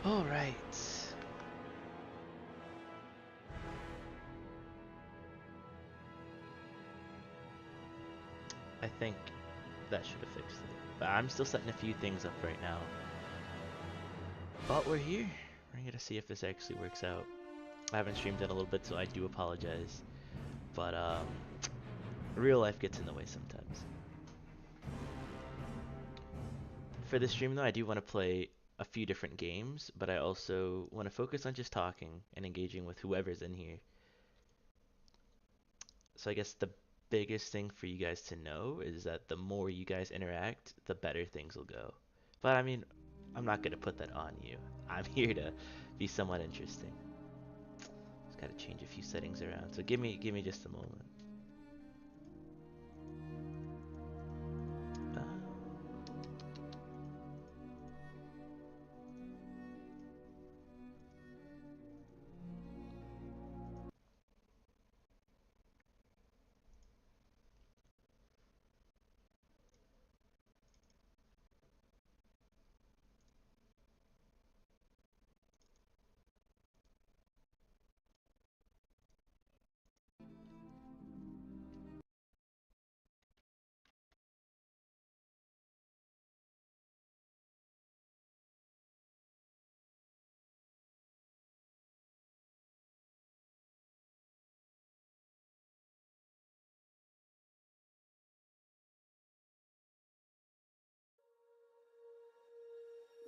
All right. I think that should have fixed it. But I'm still setting a few things up right now. But we're here. We're gonna see if this actually works out. I haven't streamed in a little bit, so I do apologize. But real life gets in the way sometimes. For this stream though, I do want to play a few different games, but I also want to focus on just talking and engaging with whoever's in here. So I guess the biggest thing for you guys to know is that the more you guys interact, the better things will go. But I mean, I'm not gonna put that on you. I'm here to be somewhat interesting. Just gotta change a few settings around. So give me just a moment. Uh,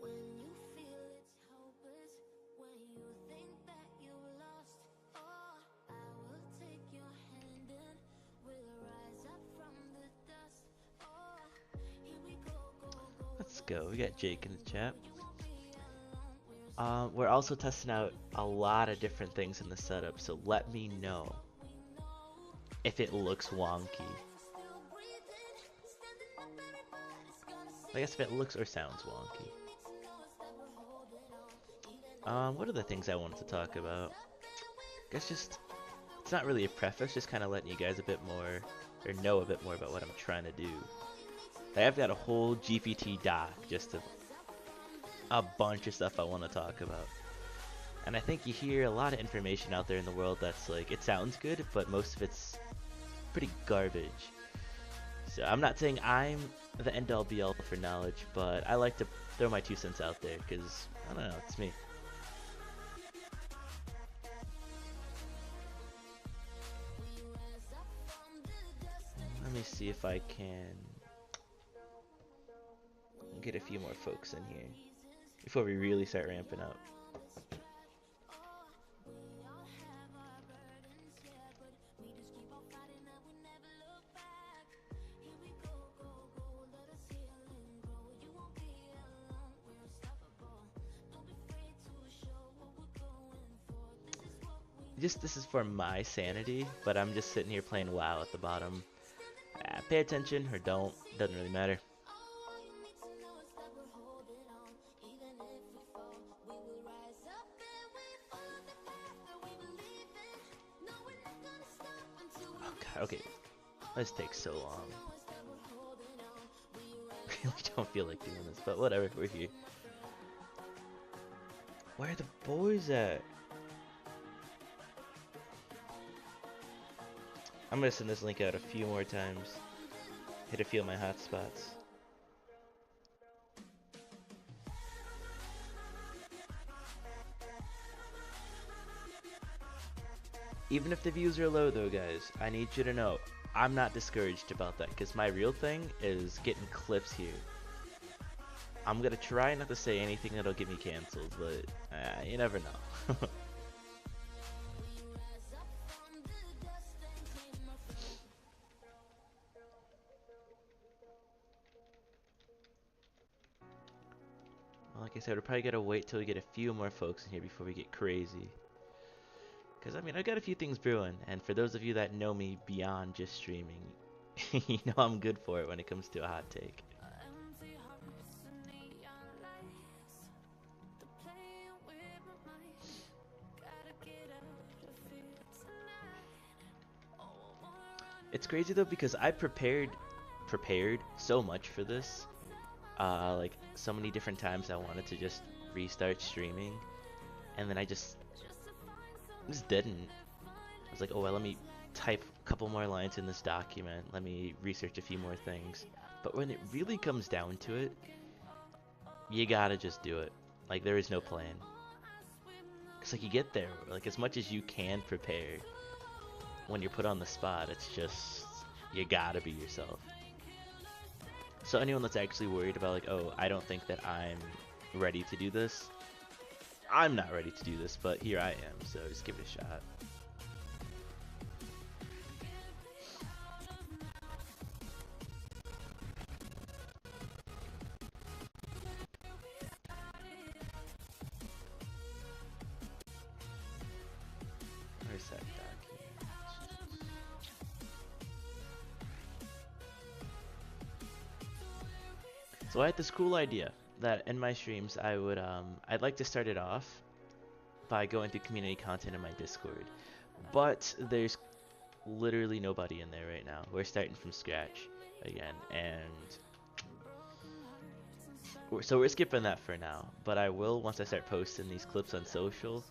When you feel it's hopeless, when you think that you lost, oh, I will take your hand and we'll rise up from the dust. Oh, here we go, go, go. let's Let us go. We get got Jake in the going. chat. You won't be alone. We'll stop We're also testing out a lot of different things in the setup, so let me know what we know. if it looks wonky. Still breathing, standing up, everybody's gonna I see guess if it it. looks or sounds wonky. You need to know is that we're holding on, even What are the things I wanted to talk about? Guess just, it's not really a preface, just kind of letting you guys a bit more, or know a bit more about what I'm trying to do. I've got a whole GPT doc, just a bunch of stuff I want to talk about. And I think you hear a lot of information out there in the world that's like, it sounds good, but most of it's pretty garbage. So I'm not saying I'm the end all be all for knowledge, but I like to throw my 2 cents out there, because, I don't know, it's me. Let me see if I can get a few more folks in here before we really start ramping up. Just this is for my sanity, but I'm just sitting here playing WoW at the bottom. Pay attention or don't, doesn't really matter. Oh god, okay. This takes so long. I really don't feel like doing this, but whatever, we're here. Where are the boys at? I'm gonna send this link out a few more times. Hit a few of my hotspots. Even if the views are low though, guys, I need you to know I'm not discouraged about that, because my real thing is getting clips here. I'm gonna try not to say anything that'll get me canceled, but you never know. Like I said, we're probably gonna wait till we get a few more folks in here before we get crazy. Because, I mean, I got a few things brewing, and for those of you that know me beyond just streaming, you know I'm good for it when it comes to a hot take. It's crazy though, because I prepared so much for this. Like so many different times I wanted to just restart streaming, and then I just didn't. I was like, oh well, let me type a couple more lines in this document. Let me research a few more things. But when it really comes down to it, you gotta just do it. Like, there is no plan. It's like you get there, like, as much as you can prepare, when you're put on the spot, it's just, you gotta be yourself. So anyone that's actually worried about, like, oh, I don't think that I'm ready to do this, I'm not ready to do this, but here I am, so just give it a shot. Where's that document? So I had this cool idea that in my streams I would I'd like to start it off by going through community content in my Discord. But there's literally nobody in there right now. We're starting from scratch again, and so we're skipping that for now. But I will, once I start posting these clips on social,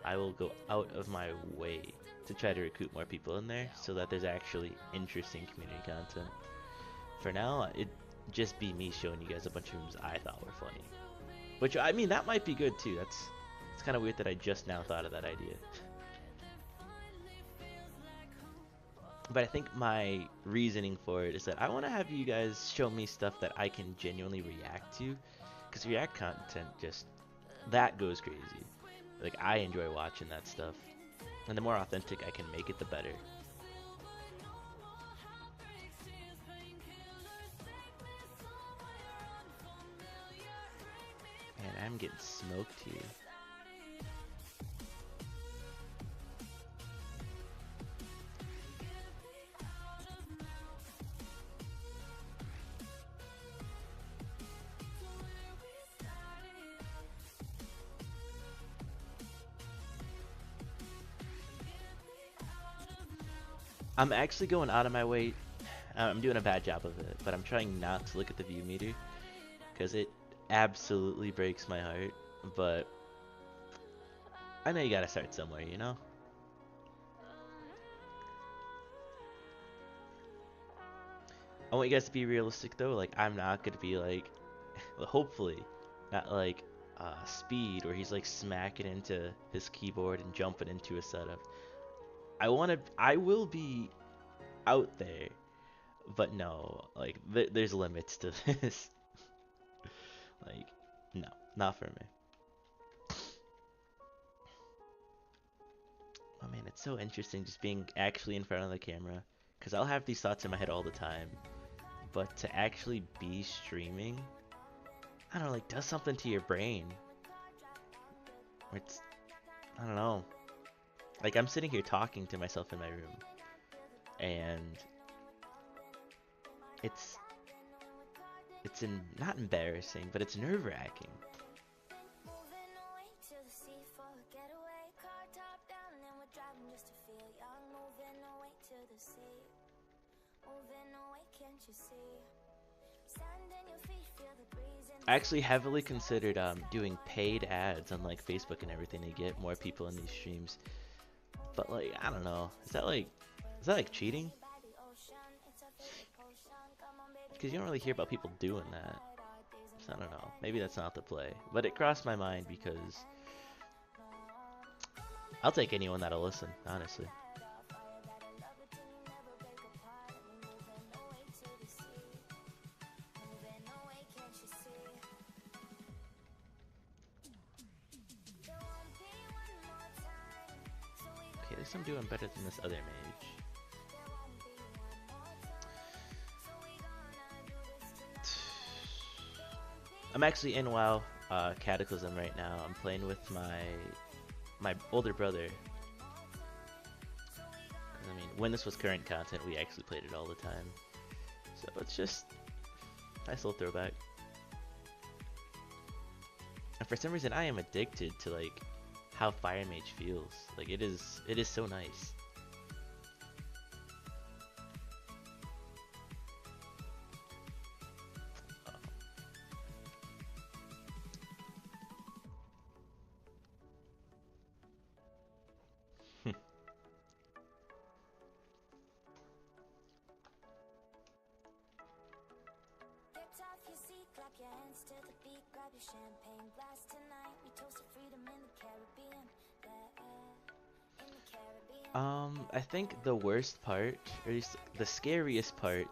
I will go out of my way to try to recruit more people in there so that there's actually interesting community content. For now, it just be me showing you guys a bunch of rooms I thought were funny. Which, I mean, that might be good too. It's kind of weird that I just now thought of that idea. But I think my reasoning for it is that I want to have you guys show me stuff that I can genuinely react to. Because react content just, that goes crazy. Like, I enjoy watching that stuff. And the more authentic I can make it, the better. Man, I'm getting smoked here. I'm actually going out of my way. I'm doing a bad job of it, but I'm trying not to look at the view meter because it absolutely breaks my heart. But I know you gotta start somewhere, you know? I want you guys to be realistic though. Like, I'm not gonna be like, hopefully, not like Speed where he's like smacking into his keyboard and jumping into a setup. I will be out there, but no, like there's limits to this. Like, no, not for me. Oh man, it's so interesting just being actually in front of the camera, because I'll have these thoughts in my head all the time, but to actually be streaming, I don't know, like, does something to your brain. It's, I don't know. Like, I'm sitting here talking to myself in my room, and it's not embarrassing, but it's nerve-wracking. I actually heavily considered doing paid ads on like Facebook and everything to get more people in these streams, but like, I don't know, is that like cheating? Because you don't really hear about people doing that. So I don't know, maybe that's not the play, but it crossed my mind because I'll take anyone that'll listen, honestly. Okay, at least I'm doing better than this other mage. I'm actually in WoW Cataclysm right now. I'm playing with my older brother. I mean, when this was current content, we actually played it all the time. So it's just a nice little throwback. And for some reason, I am addicted to like how Fire Mage feels. Like, it is so nice. I think the worst part, or at least the scariest part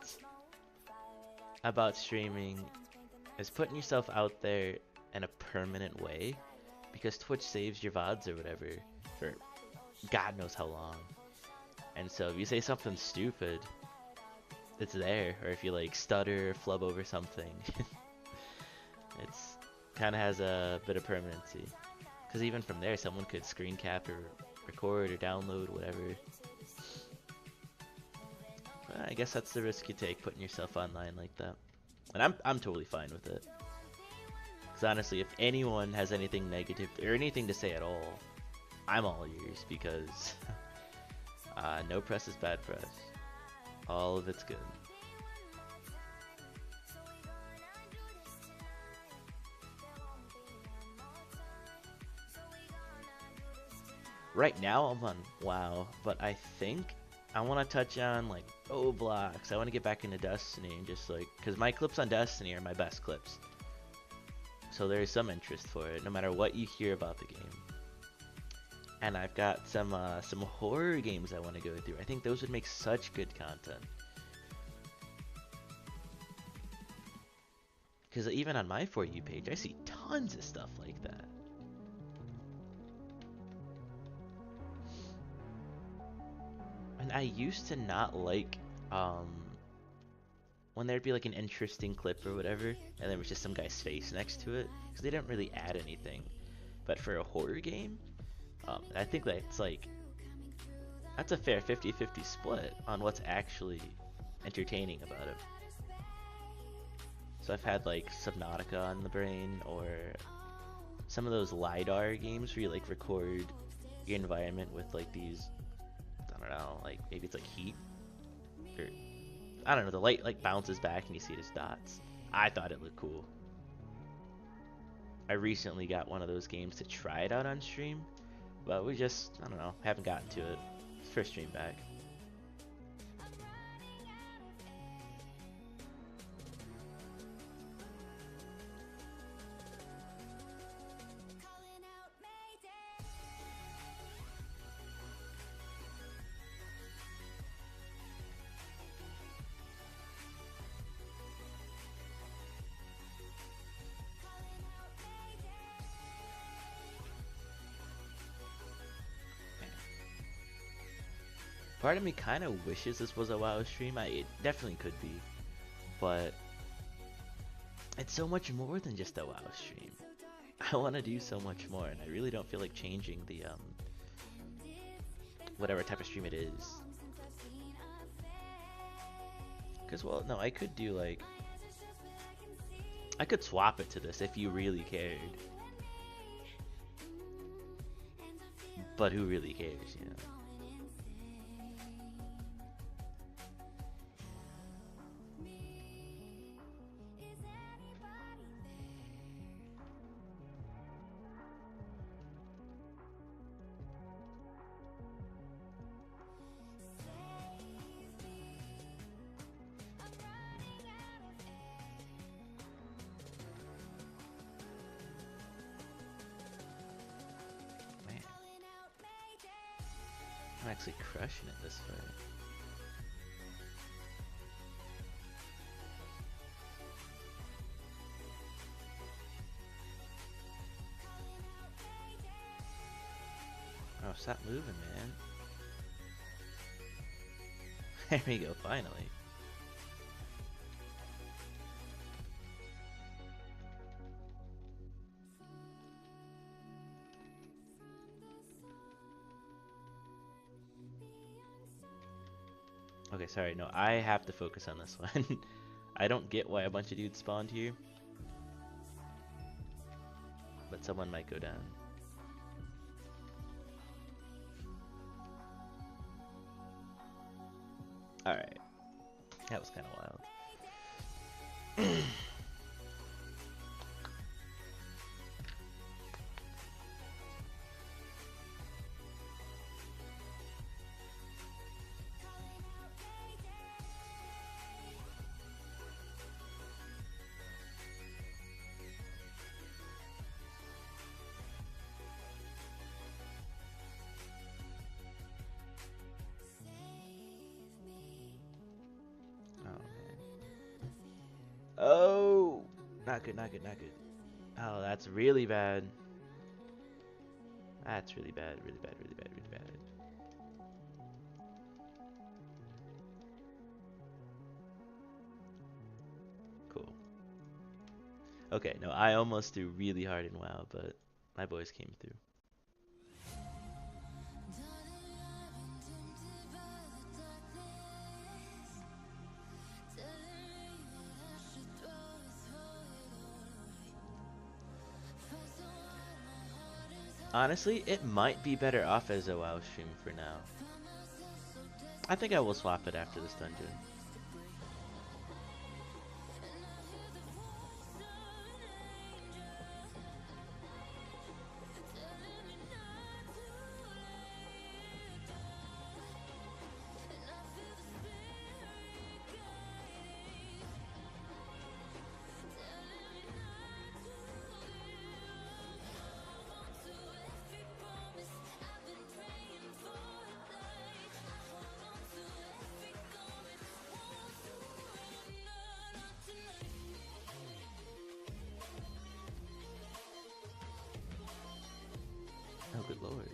about streaming is putting yourself out there in a permanent way, because Twitch saves your VODs or whatever for God knows how long. And so if you say something stupid, it's there. Or if you like stutter or flub over something, it's kind of has a bit of permanency. Because even from there, someone could screen cap or record or download, whatever. Well, I guess that's the risk you take, putting yourself online like that. And I'm totally fine with it. Because honestly, if anyone has anything negative or anything to say at all, I'm all ears, because no press is bad press. All of it's good. Right now I'm on WoW, but I think I want to touch on like Roblox. I want to get back into Destiny and just like, because my clips on Destiny are my best clips. So there's some interest for it, no matter what you hear about the game. And I've got some horror games I want to go through. I think those would make such good content. Because even on my For You page, I see tons of stuff like that. And I used to not like when there'd be like an interesting clip or whatever, and there was just some guy's face next to it, because they didn't really add anything. But for a horror game, I think that's a fair 50-50 split on what's actually entertaining about it. So I've had like Subnautica on the brain, or some of those LiDAR games where you like record your environment with like these, I don't know, like maybe it's like heat, or I don't know, the light like bounces back and you see it as dots. I thought it looked cool. I recently got one of those games to try it out on stream, but we just, I don't know, haven't gotten to it. First stream back. Part of me kind of wishes this was a WoW stream. It definitely could be, but it's so much more than just a WoW stream. I want to do so much more, and I really don't feel like changing the whatever type of stream it is. Because, well, no, I could do like, I could swap it to this if you really cared. But who really cares, you know? I'm actually crushing it this way. Oh, stop moving, man. There we go, finally. Okay, sorry, no, I have to focus on this one. I don't get why a bunch of dudes spawned here, but someone might go down. Alright, that was kind of wild. not good, not good, not good. Oh, that's really bad. That's really bad, really bad, really bad, really bad. Cool. Okay, no, I almost threw really hard in WoW, but my boys came through. Honestly, it might be better off as a WoW stream for now. I think I will swap it after this dungeon. Oh, good lord.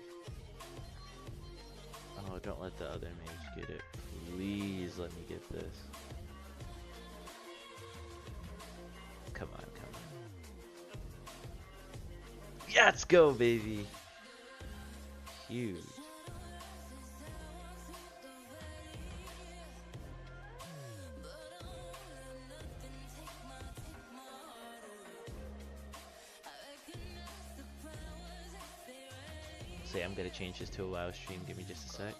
Oh, don't let the other mage get it. Please let me get this. Come on, come on. Yeah, let's go, baby. Huge. Say I'm gonna change this to a WoW stream. Give me just a sec.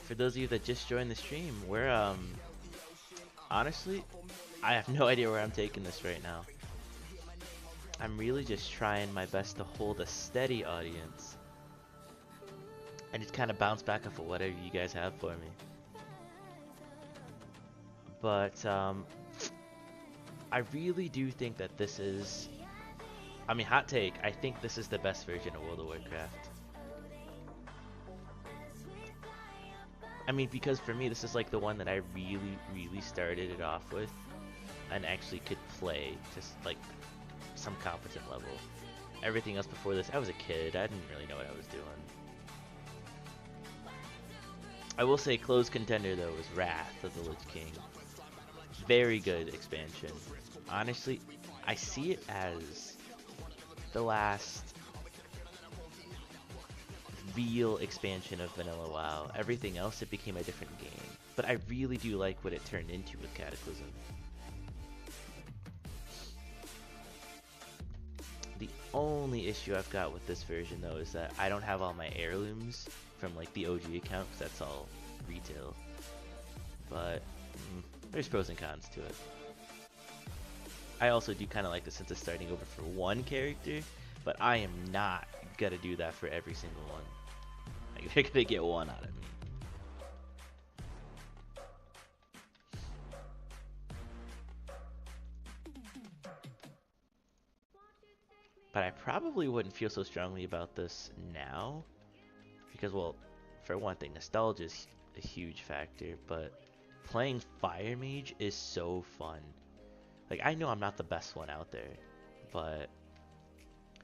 For those of you that just joined the stream, we're honestly, I have no idea where I'm taking this right now. I'm really just trying my best to hold a steady audience and just kind of bounce back off of whatever you guys have for me. But I really do think that this is, I mean, hot take, I think this is the best version of World of Warcraft. I mean, because for me, this is like the one that I really started it off with and actually could play to like some competent level. Everything else before this, I was a kid. I didn't really know what I was doing. I will say close contender though was Wrath of the Lich King. Very good expansion. Honestly, I see it as the last real expansion of Vanilla WoW. Everything else, it became a different game. But I really do like what it turned into with Cataclysm. The only issue I've got with this version though is that I don't have all my heirlooms from like the OG account because that's all retail. But there's pros and cons to it. I also do kind of like the sense of starting over for one character, but I am not gonna do that for every single one. Like, they're gonna get one out of me. But I probably wouldn't feel so strongly about this now, because, well, for one thing, nostalgia is a huge factor, but playing Fire Mage is so fun. Like, I know I'm not the best one out there, but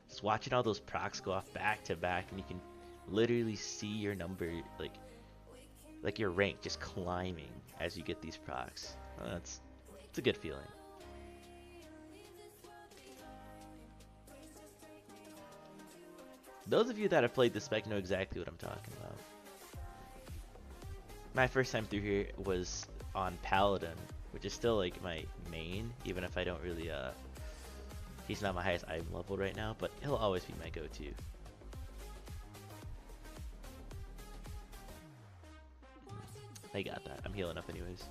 just watching all those procs go off back to back, and you can literally see your number, like your rank just climbing as you get these procs. It's a good feeling. Those of you that have played the spec know exactly what I'm talking about. My first time through here was on Paladin, which is still like my main, even if I don't really, he's not my highest item level right now, but he'll always be my go-to. I got that. I'm healing up anyways.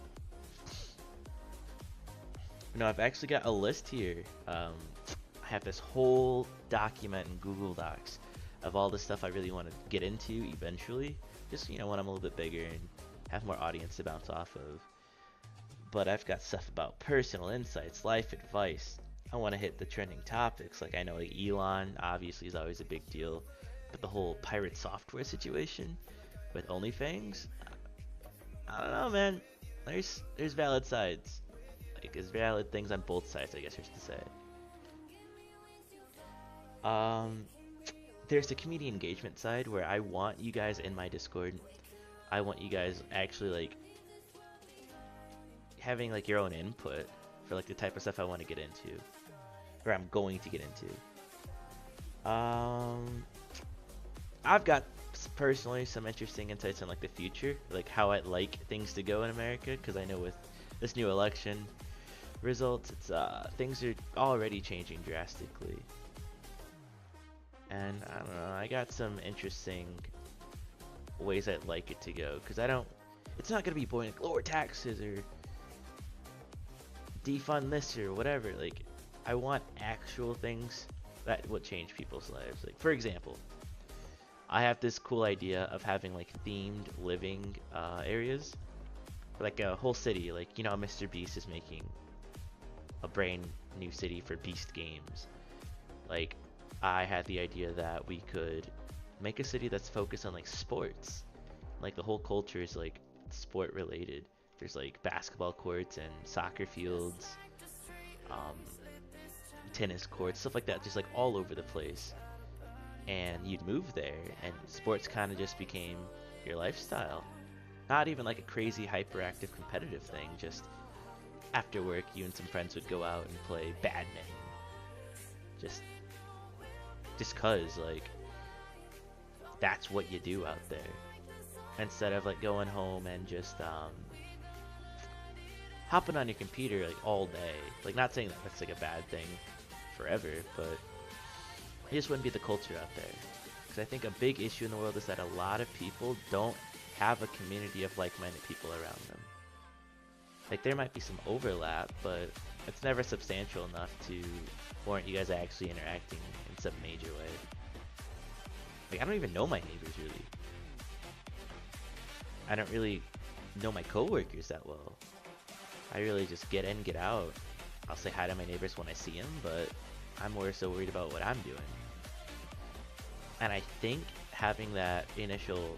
No, I've actually got a list here. I have this whole document in Google Docs of all the stuff I really want to get into eventually. Just, you know, when I'm a little bit bigger and have more audience to bounce off of. But I've got stuff about personal insights, life advice. I want to hit the trending topics. Like, I know like Elon obviously is always a big deal. But the whole pirate software situation with OnlyFans, I don't know, man. There's valid sides. Like, there's valid things on both sides, I guess you're to say. There's the community engagement side where I want you guys in my Discord. I want you guys actually like having like your own input for like the type of stuff I want to get into, or I'm going to get into. I've got personally some interesting insights on like the future, like how I'd like things to go in America, because I know with this new election results, it's things are already changing drastically. And I don't know, I got some interesting ways I'd like it to go, because it's not going to be boring like lower taxes or defund this or whatever. Like, I want actual things that will change people's lives. Like, for example, I have this cool idea of having like themed living areas, like a whole city. Like, you know, Mr. Beast is making a brand new city for Beast Games. Like, I had the idea that we could make a city that's focused on like sports. Like, the whole culture is like sport related. There's like basketball courts and soccer fields, tennis courts, stuff like that, just like all over the place. And you'd move there, and sports kind of just became your lifestyle. Not even like a crazy hyperactive competitive thing, just after work you and some friends would go out and play badminton. Just cause like that's what you do out there, instead of like going home and just hopping on your computer like all day. Like, not saying that that's like a bad thing forever, but it just wouldn't be the culture out there. Because I think a big issue in the world is that a lot of people don't have a community of like-minded people around them. Like, there might be some overlap, but it's never substantial enough to warrant you guys actually interacting in some major way. Like, I don't even know my neighbors really. I don't really know my coworkers that well. I really just get in, get out. I'll say hi to my neighbors when I see them, but I'm more so worried about what I'm doing. And I think having that initial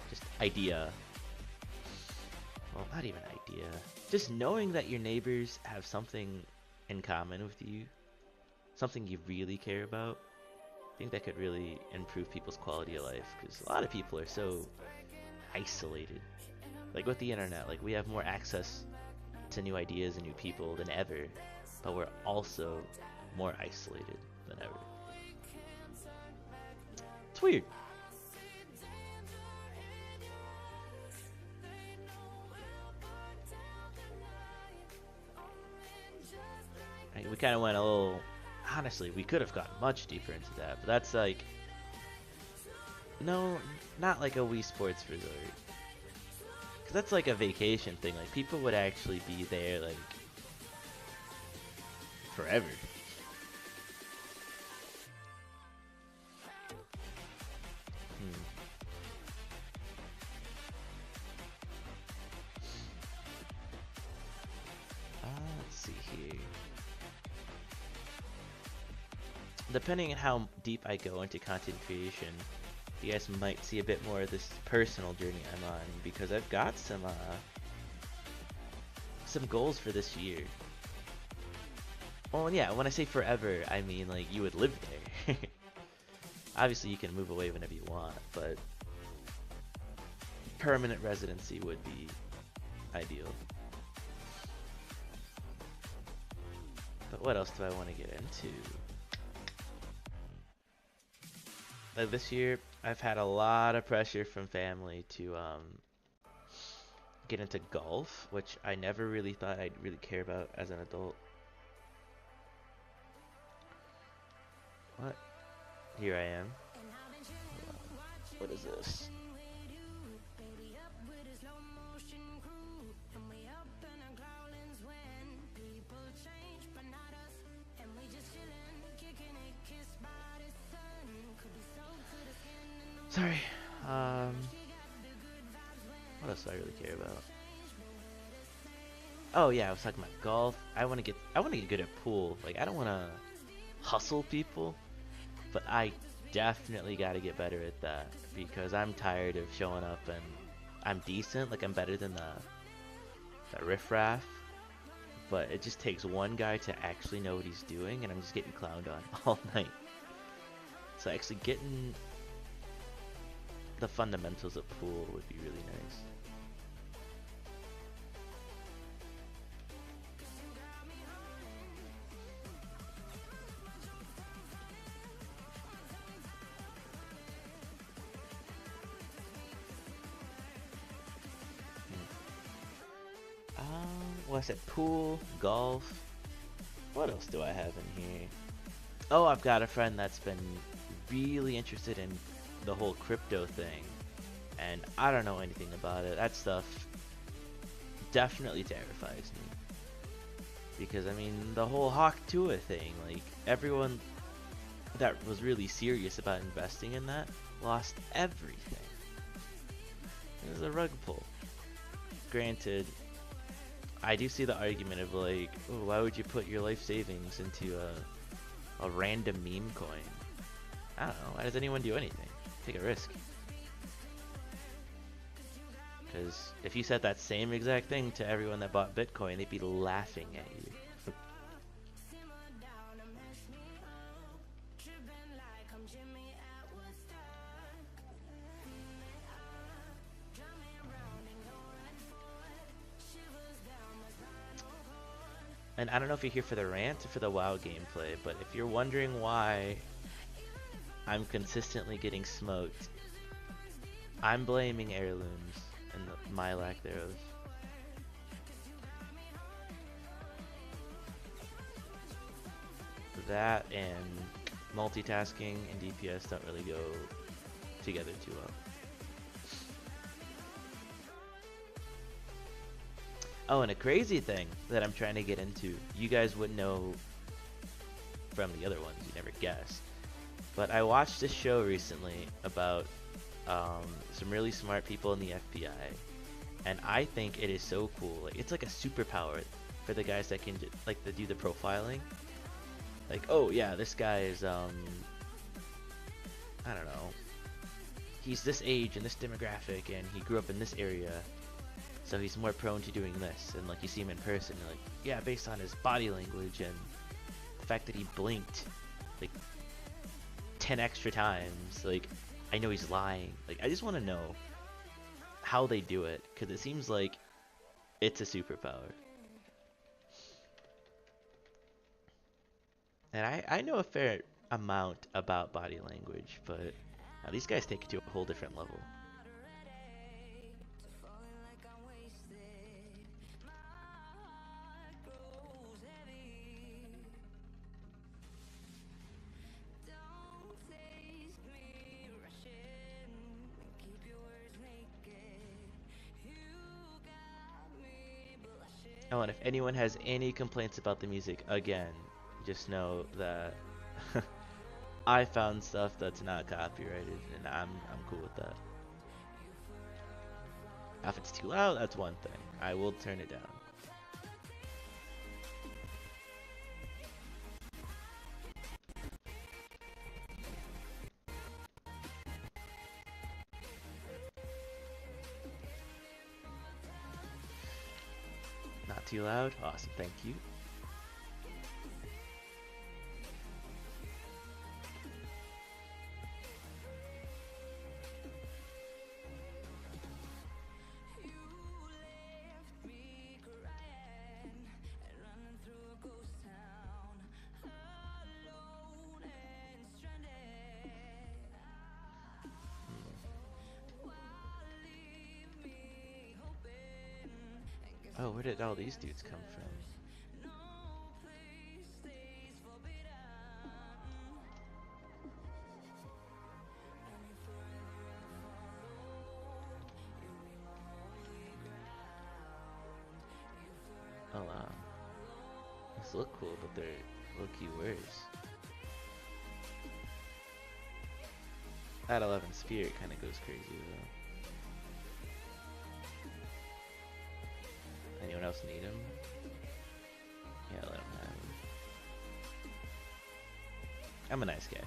just idea well, not even idea. Just knowing that your neighbors have something in common with you, something you really care about, I think that could really improve people's quality of life, because a lot of people are so isolated. Like with the internet, like we have more access to new ideas and new people than ever, but we're also more isolated than ever. It's weird. Right, we kind of went a little. Honestly, we could have gotten much deeper into that, but that's like. No, not like a Wii Sports Resort. Because that's like a vacation thing. Like, people would actually be there, like, forever. Hmm. Let's see here. Depending on how deep I go into content creation, you guys might see a bit more of this personal journey I'm on, because I've got some goals for this year. Well, yeah, when I say forever, I mean like you would live there. Obviously, you can move away whenever you want, but permanent residency would be ideal. But what else do I want to get into? Like this year, I've had a lot of pressure from family to get into golf, which I never really thought I'd really care about as an adult. What? Here I am. What is this? Sorry. What else do I really care about? Oh yeah, I was talking about golf. I want to get good at pool. Like, I don't want to hustle people, but I definitely got to get better at that, because I'm tired of showing up and I'm decent. Like, I'm better than the riffraff, but it just takes one guy to actually know what he's doing, and I'm just getting clowned on all night. So actually getting the fundamentals of pool would be really nice. Well, I said pool, golf. What else do I have in here? Oh, I've got a friend that's been really interested in the whole crypto thing, and I don't know anything about it. That stuff definitely terrifies me, because I mean, the whole Hawk Tua thing, like, everyone that was really serious about investing in that lost everything. It was a rug pull. Granted, I do see the argument of like, oh, why would you put your life savings into a random meme coin? I don't know. Why does anyone do anything? Take a risk. Because if you said that same exact thing to everyone that bought Bitcoin, they'd be laughing at you. And I don't know if you're here for the rant or for the WoW gameplay, but if you're wondering why I'm consistently getting smoked, I'm blaming heirlooms and my lack thereof. That and multitasking and DPS don't really go together too well. Oh, and a crazy thing that I'm trying to get into, you guys wouldn't know from the other ones, you never guessed. But I watched this show recently about some really smart people in the FBI, and I think it is so cool. Like, it's like a superpower for the guys that can like do the profiling. Like, oh yeah, this guy is I don't know, he's this age and this demographic, and he grew up in this area. so he's more prone to doing this. And like you see him in person, you're like, yeah, based on his body language and the fact that he blinked like 10 extra times, like I know he's lying. Like I just want to know how they do it, because it seems like it's a superpower. And I know a fair amount about body language, but these guys take it to a whole different level. Oh, and if anyone has any complaints about the music, again, just know that I found stuff that's not copyrighted, and I'm cool with that. If it's too loud, that's one thing. I will turn it down. Not too loud? Awesome, thank you. Oh, where did all these dudes come from? Oh wow. These look cool, but they're low-key worse. That 11 Spirit kind of goes crazy though. Anyone else need him? Yeah, let him have him. I'm a nice guy.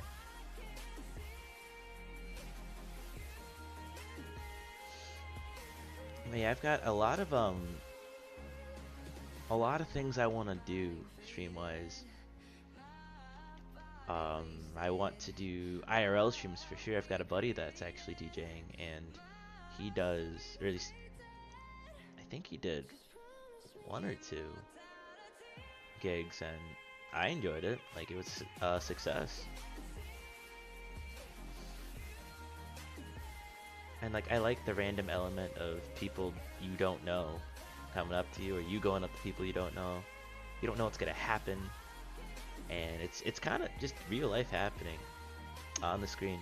But yeah, I've got a lot of things I want to do stream-wise. I want to do IRL streams for sure. I've got a buddy that's actually DJing, and he does, or at least I think he did 1 or 2 gigs, and I enjoyed it. Like, it was a success. And like, I like the random element of people you don't know coming up to you, or you going up to people you don't know. You don't know what's gonna happen, and it's kind of just real life happening on the screen.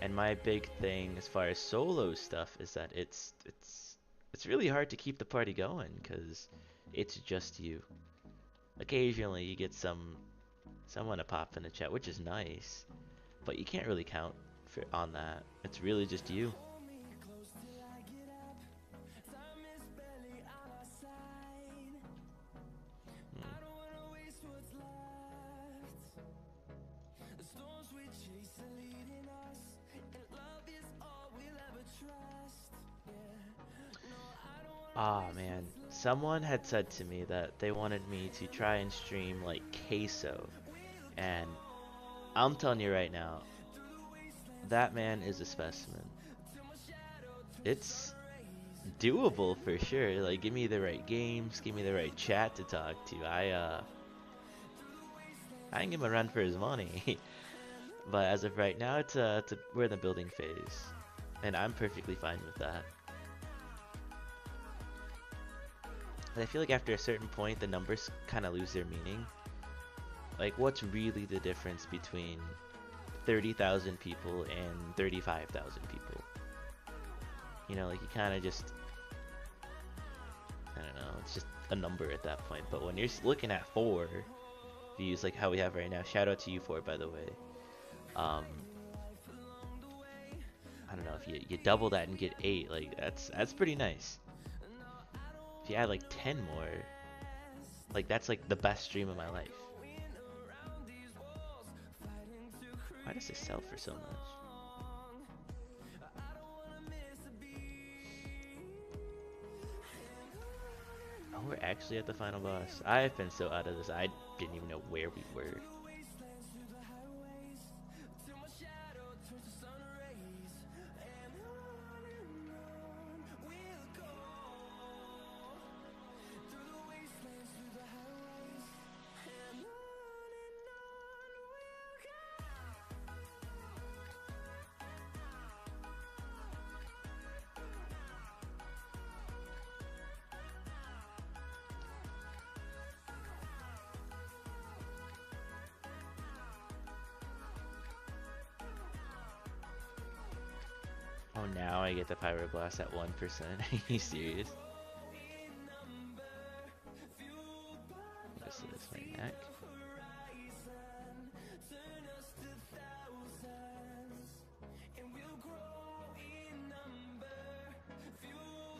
And my big thing as far as solo stuff is that it's really hard to keep the party going because it's just you. Occasionally you get someone to pop in the chat, which is nice, but you can't really count on that. It's really just you. Ah man, someone had said to me that they wanted me to try and stream like Queso, and I'm telling you right now, that man is a specimen. It's doable for sure. Like, give me the right games, give me the right chat to talk to. I can give him a run for his money. But as of right now, we're in the building phase, and I'm perfectly fine with that. But I feel like after a certain point, the numbers kind of lose their meaning. Like, what's really the difference between 30,000 people and 35,000 people? You know, like, you kind of just, I don't know, it's just a number at that point. But when you're looking at 4 views, like how we have right now, shout out to you 4, by the way. I don't know, if you double that and get 8, like, that's pretty nice. If you add like 10 more, like, that's like the best stream of my life. Why does it sell for so much? Oh, we're actually at the final boss. I've been so out of this, I didn't even know where we were. Oh, now I get the Pyroblast at 1%. Are you serious? What is this? My neck?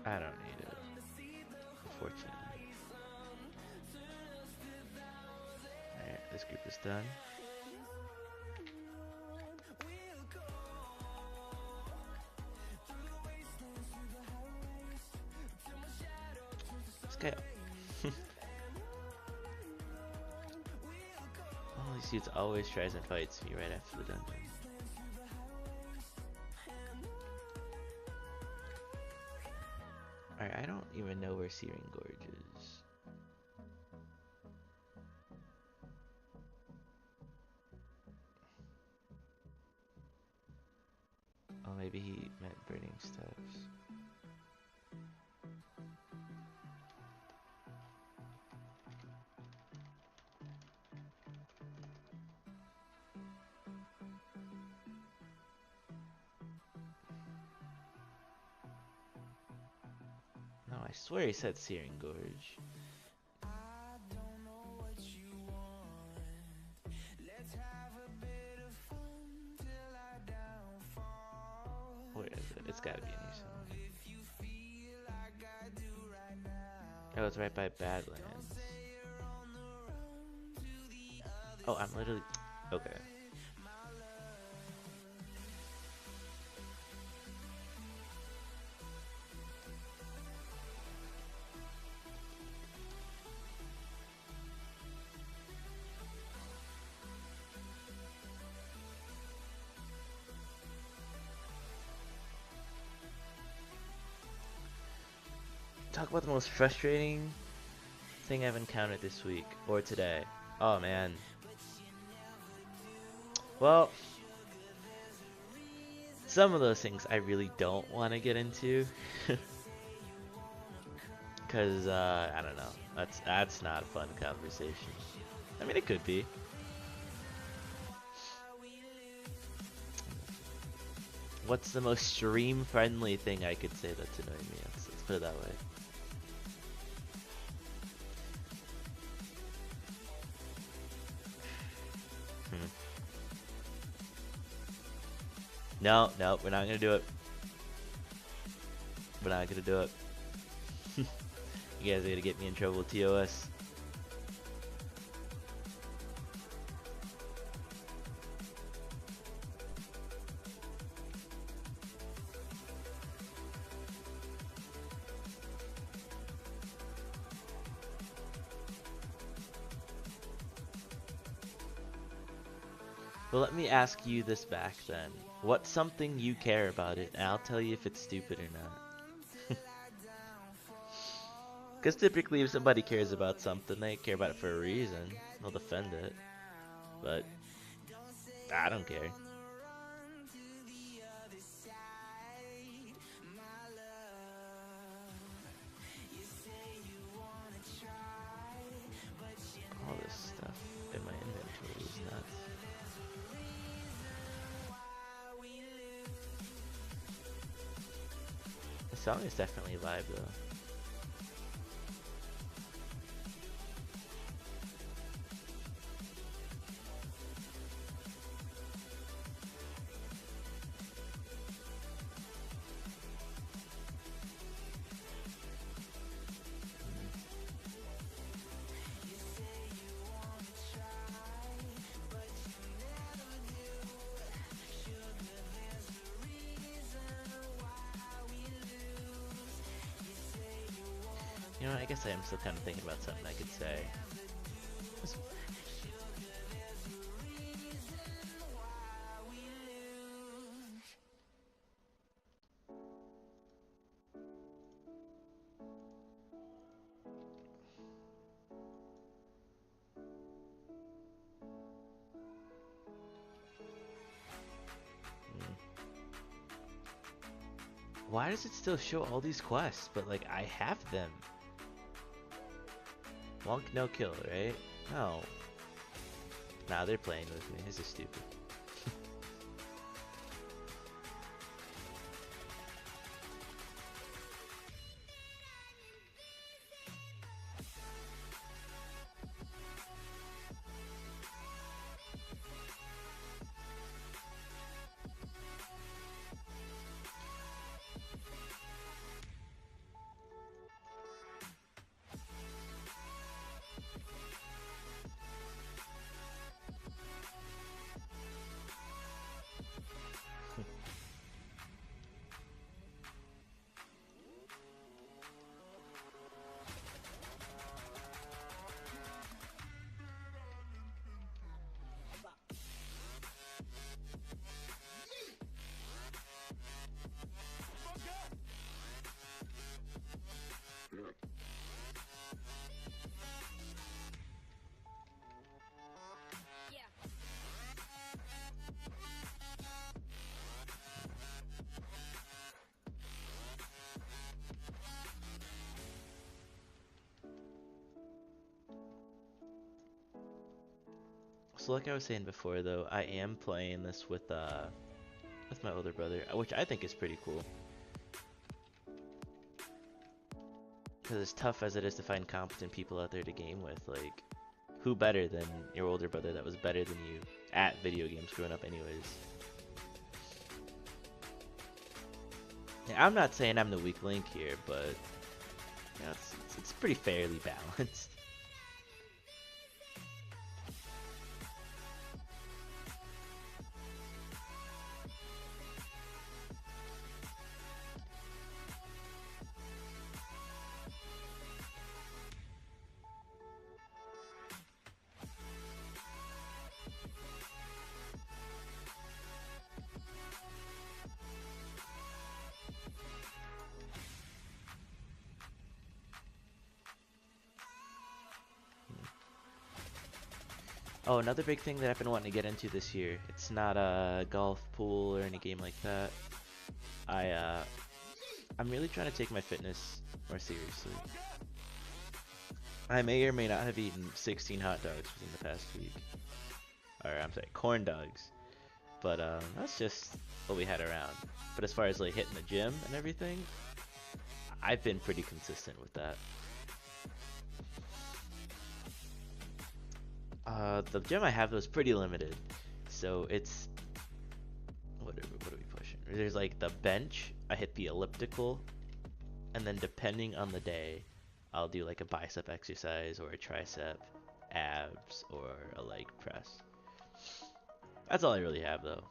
I don't need it, unfortunately. Alright, this group is done. Let's go. Oh, these dudes always tries and fights me right after the dungeon. Alright, I don't even know where Searing Gorge is. Oh, maybe he meant burning stuffs. No, I swear he said Searing Gorge. Where is it? It's gotta be in here somewhere. Oh, it's right by Badlands. Oh, I'm literally... Okay. Talk about the most frustrating thing I've encountered this week or today. Oh man. Well, some of those things I really don't want to get into. Cause I don't know. That's not a fun conversation. I mean, it could be. What's the most stream-friendly thing I could say that's annoying me? Let's put it that way. No, we're not gonna do it. We're not gonna do it. You guys are gonna get me in trouble with TOS. Well, let me ask you this back then. What's something you care about it, and I'll tell you if it's stupid or not. Because typically if somebody cares about something, they care about it for a reason. They'll defend it. But I don't care. All this stuff in my inventory is nuts. The song is definitely live though. know what, I guess I am still kind of thinking about something I could say. Why does it still show all these quests, but like I have them? Wonk no kill, right? No. Nah, they're playing with me. This is stupid. So like I was saying before though, I am playing this with my older brother, which I think is pretty cool. Because as tough as it is to find competent people out there to game with, like, who better than your older brother that was better than you at video games growing up anyways? Yeah, I'm not saying I'm the weak link here, but you know, it's pretty fairly balanced. Oh, another big thing that I've been wanting to get into this year. It's not a golf, pool, or any game like that. I'm really trying to take my fitness more seriously. I may or may not have eaten 16 hot dogs within the past week. Or I'm sorry, corn dogs. But that's just what we had around. But as far as like hitting the gym and everything, I've been pretty consistent with that. The gym I have though is pretty limited, so it's what are we pushing? There's like the bench. I hit the elliptical, and then depending on the day, I'll do like a bicep exercise or a tricep, abs, or a leg press. That's all I really have though.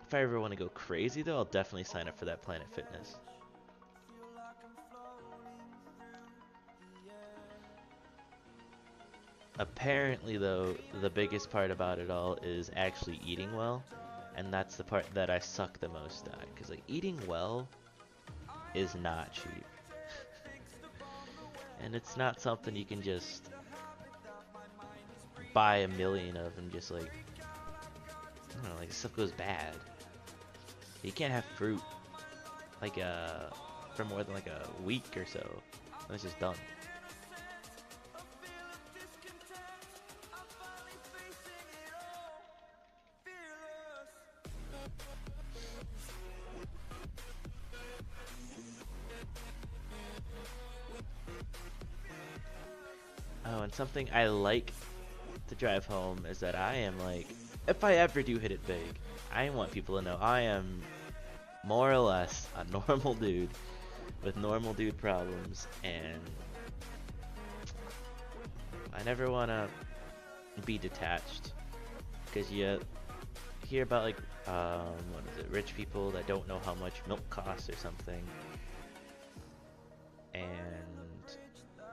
If I ever want to go crazy though, I'll definitely sign up for that Planet Fitness. Apparently though, the biggest part about it all is actually eating well, and that's the part that I suck the most at, because like eating well is not cheap. And it's not something you can just buy a million of and just like, I don't know, like stuff goes bad. You can't have fruit like for more than like a week or so. It's just done. Oh, and something I like to drive home is that I am like, if I ever do hit it big, I want people to know I am more or less a normal dude with normal dude problems, and I never want to be detached, because you hear about like what is it, rich people that don't know how much milk costs or something. and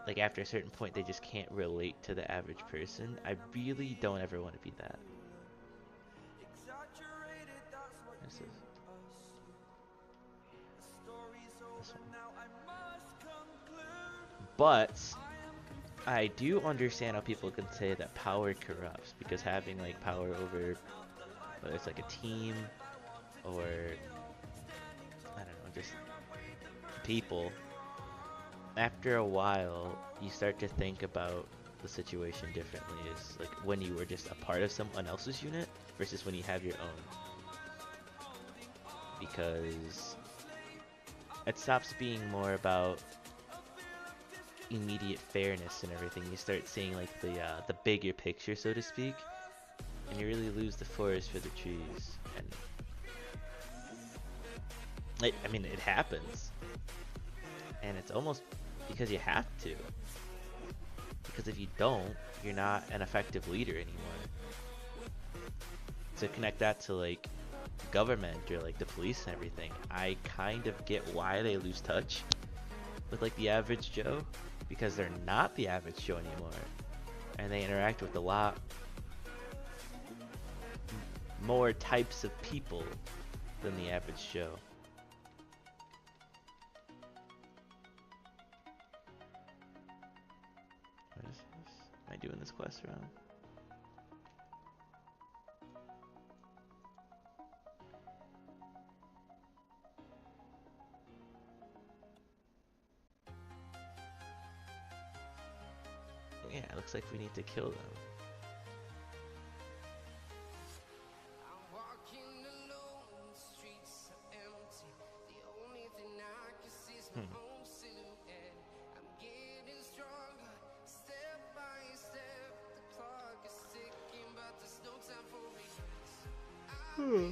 like after a certain point they just can't relate to the average person. I really don't ever want to be that. This is this one. But I do understand how people can say that power corrupts, because having like power over whether it's like a team or I don't know, just people, after a while you start to think about the situation differently. Is like when you were just a part of someone else's unit versus when you have your own, because it stops being more about immediate fairness and everything. You start seeing like the bigger picture, so to speak, and you really lose the forest for the trees. And I mean, it happens, and it's almost because you have to. Because if you don't, you're not an effective leader anymore. To connect that to like government or like the police and everything, I kind of get why they lose touch with like the average Joe, because they're not the average Joe anymore, and they interact with a lot more types of people than the average Joe. What is this? Am I doing this quest wrong? Yeah, it looks like we need to kill them. Hmm.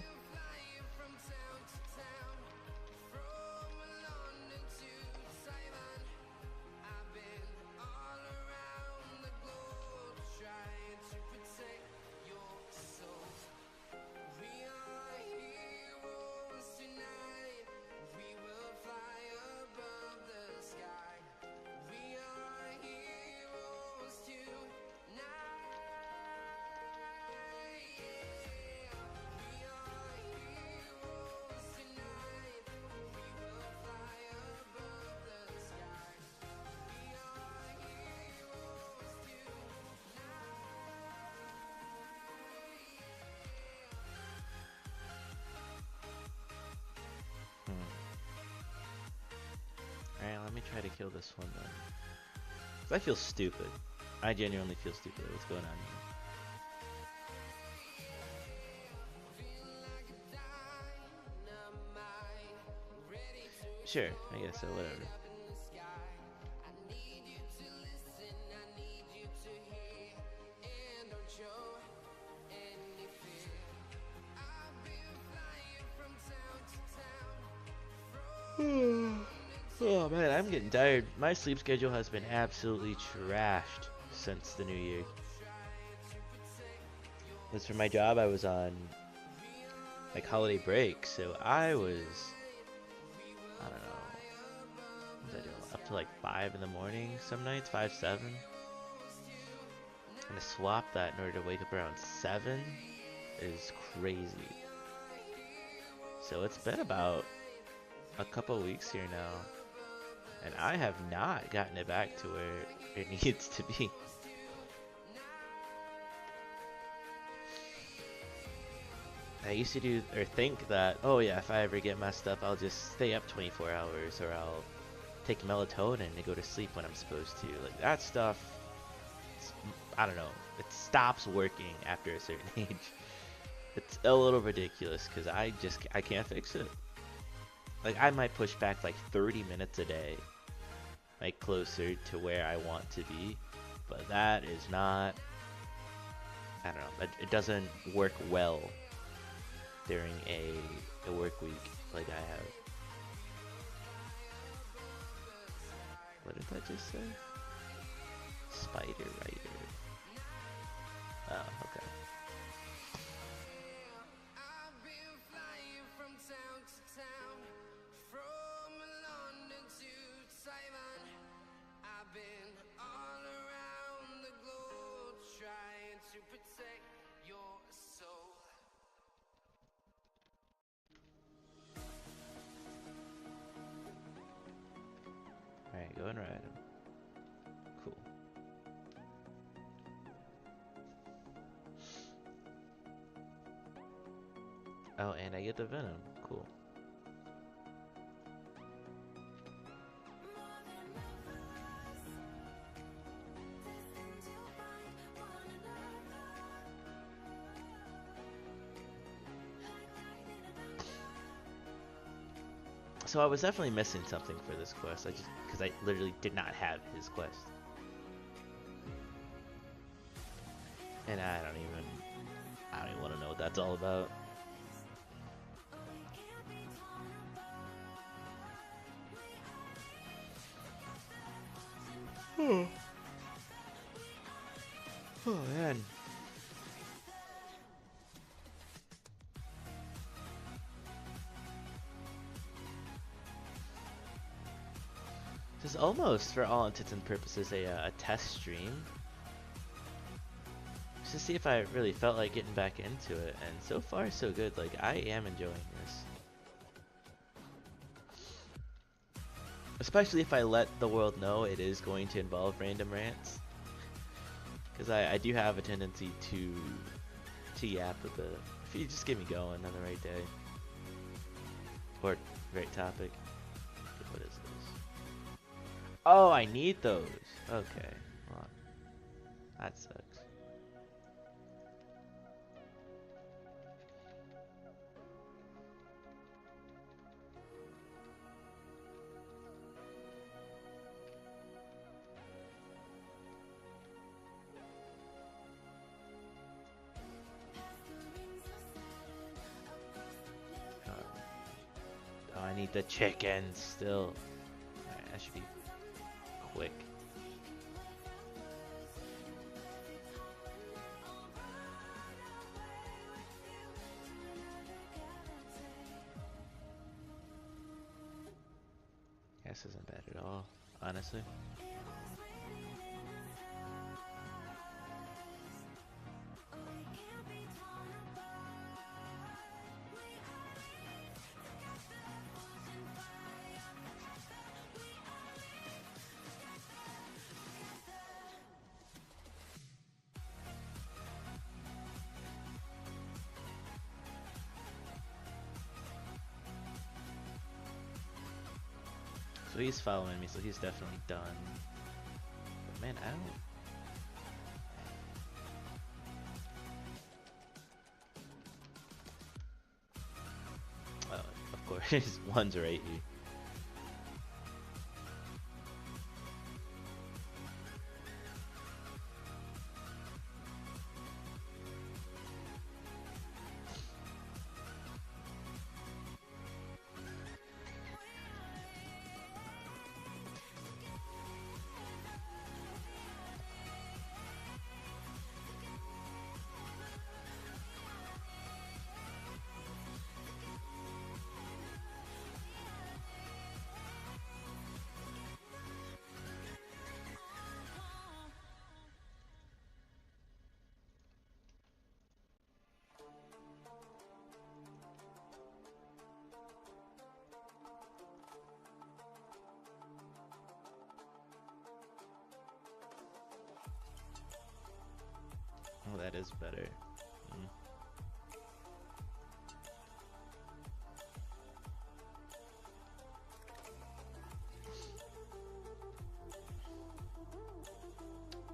Alright, let me try to kill this one then. 'Cause I feel stupid. I genuinely feel stupid. What's going on here? Sure, I guess so, whatever. Oh man, I'm getting tired. My sleep schedule has been absolutely trashed since the new year. As for my job, I was on like holiday break, so I was, I don't know, what was I doing? Up to like 5 in the morning some nights, 5, 7. And to swap that in order to wake up around 7 is crazy. So it's been about a couple weeks here now, and I have not gotten it back to where it needs to be. I used to do or think that, oh yeah, if I ever get messed up, I'll just stay up 24 hours, or I'll take melatonin to go to sleep when I'm supposed to. Like that stuff, I don't know, it stops working after a certain age. It's a little ridiculous because I can't fix it. Like I might push back like 30 minutes a day, like closer to where I want to be, but that is not, I don't know, it doesn't work well during a work week like I have. What did that just say? Spider Rider. Oh, okay. Go and ride him. Cool. Oh, and I get the venom. Cool. So I was definitely missing something for this quest. Because I literally did not have his quest. And I don't even want to know what that's all about. Oh man. This is almost, for all intents and purposes, a test stream. Just to see if I really felt like getting back into it. And so far, so good. Like, I am enjoying this. Especially if I let the world know it is going to involve random rants. Because I do have a tendency to yap with the... If you just get me going on the right day. Or right topic. What is this? Oh, I need those. Okay. Well, that sucks. Oh, I need the chicken still. Alright, that should be quick. This isn't bad at all, honestly. So he's following me, so he's definitely done. But man, I don't... Oh, of course, one's right here. Oh, that is better.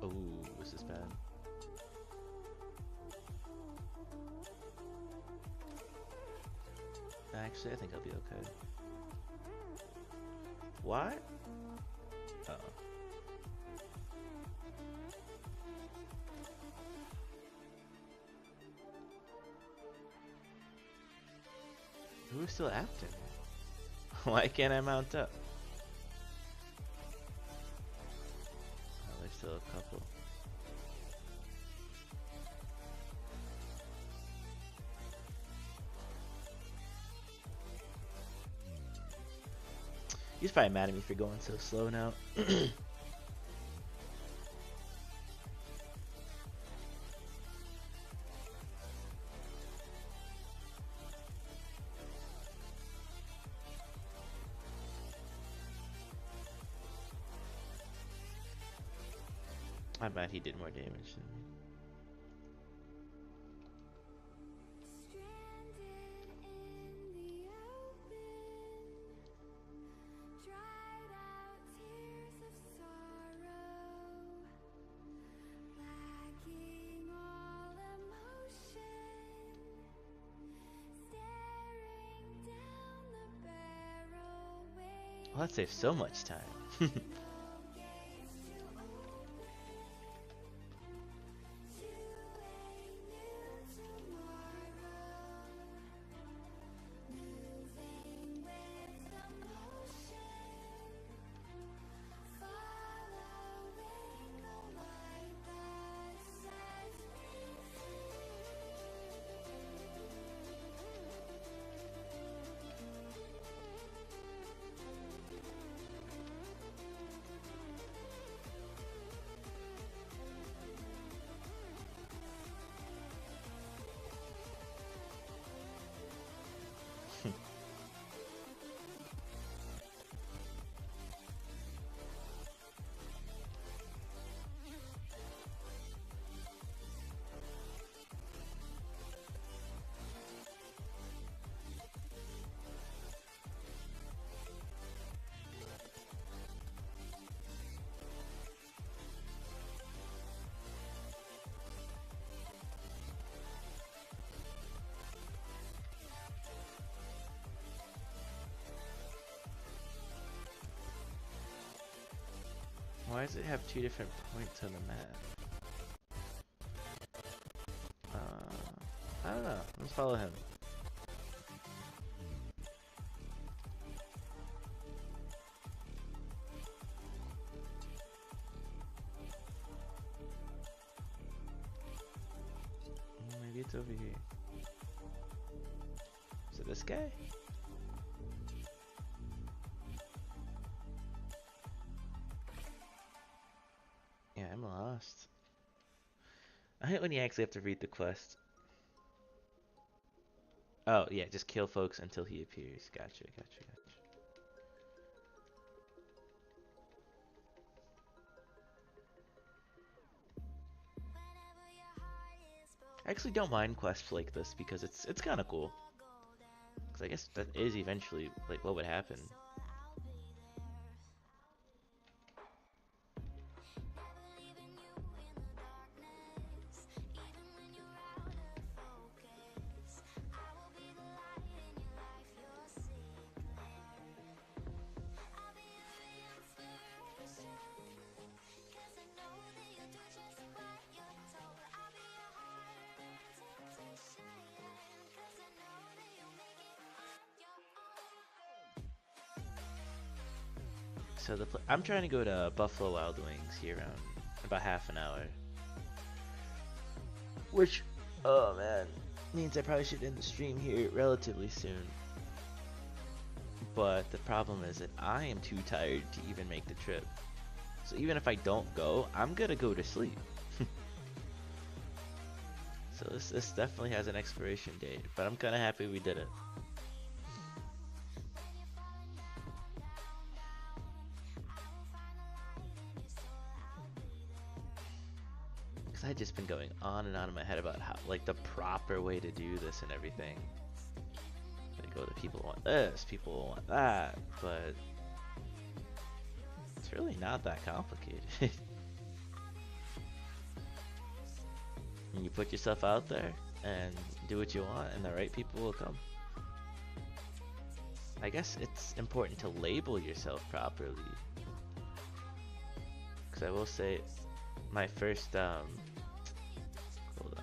Oh, this is bad. Actually, I think I'll be okay. What? Uh-oh. Who's still after me? Why can't I mount up? Oh, there's still a couple. He's probably mad at me for going so slow now. I bet he did more damage than me. Well, that saves so much time. Why does it have two different points on the map? I don't know. Let's follow him. Maybe it's over here. Is it this guy? Yeah, I'm lost. I hate when you actually have to read the quest. Oh, yeah, just kill folks until he appears. Gotcha, gotcha, gotcha. I actually don't mind quests like this because it's kind of cool. Because I guess that is eventually like what would happen. So I'm trying to go to Buffalo Wild Wings here around about half an hour. Which, oh man, means I probably should end the stream here relatively soon. But the problem is that I am too tired to even make the trip. So even if I don't go, I'm gonna go to sleep. So this definitely has an expiration date, but I'm kind of happy we did it. Because I'd just been going on and on in my head about how, like, the proper way to do this and everything. Like, oh, the people want this, people want that, but it's really not that complicated. And you put yourself out there and do what you want, and the right people will come. I guess it's important to label yourself properly. Because I will say, my first, hold on.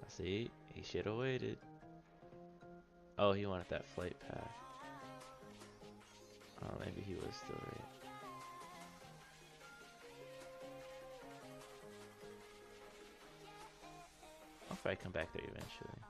See, he should have waited. Oh, he wanted that flight path. Oh, maybe he was still right. I'll probably come back there eventually.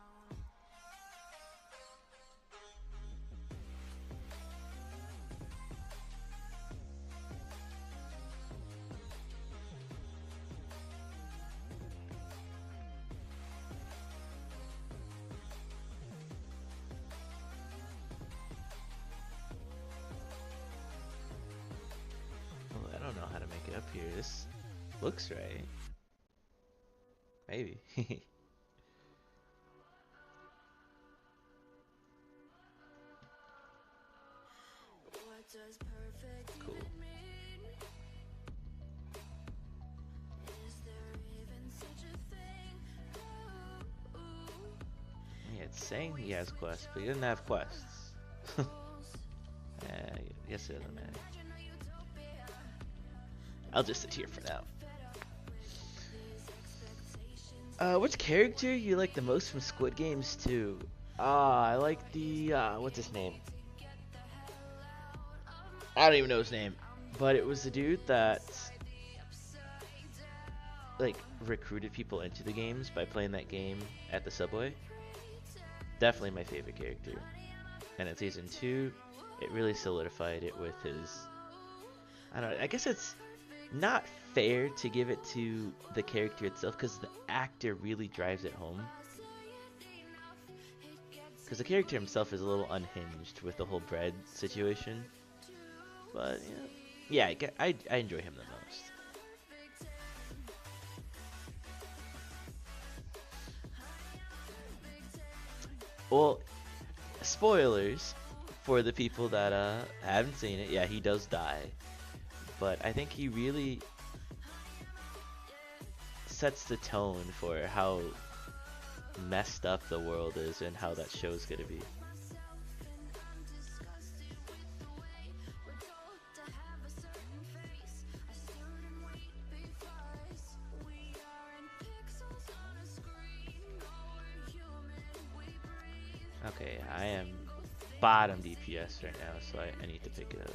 up here. This looks right. Maybe. Cool. Yeah, it's saying he has quests, but he doesn't have quests. Yes, it doesn't matter. I'll just sit here for now. Which character you like the most from Squid Games 2? I like the, what's his name? I don't even know his name. But it was the dude that, like, recruited people into the games by playing that game at the subway. Definitely my favorite character. And in Season 2, it really solidified it with his... I don't know, I guess it's not fair to give it to the character itself because the actor really drives it home. Because the character himself is a little unhinged with the whole bread situation. But, yeah, I enjoy him the most. Well, spoilers for the people that haven't seen it. Yeah, he does die. But I think he really sets the tone for how messed up the world is and how that show's gonna be. Okay, I am bottom DPS right now, so I need to pick it up.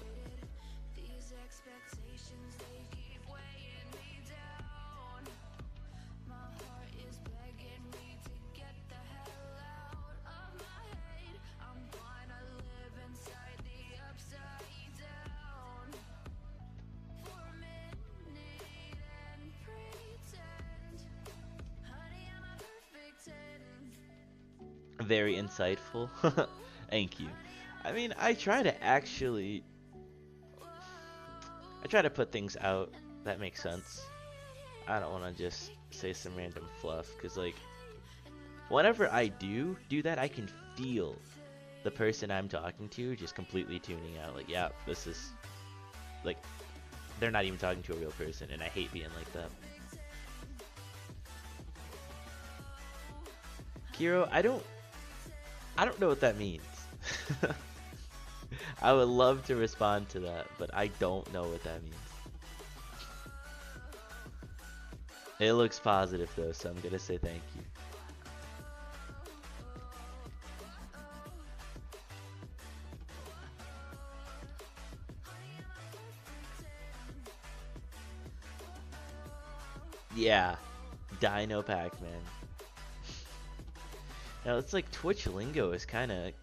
Very insightful. Thank you. I mean, I try to put things out that make sense. I don't want to just say some random fluff, because, like, whenever I do that, I can feel the person I'm talking to just completely tuning out. Like, yeah, this is, like, they're not even talking to a real person, and I hate being like that. Kiro, I don't know what that means. I would love to respond to that, but I don't know what that means. It looks positive though, so I'm gonna say thank you. Yeah, Dino Pac-Man. Now it's like Twitch lingo is kind of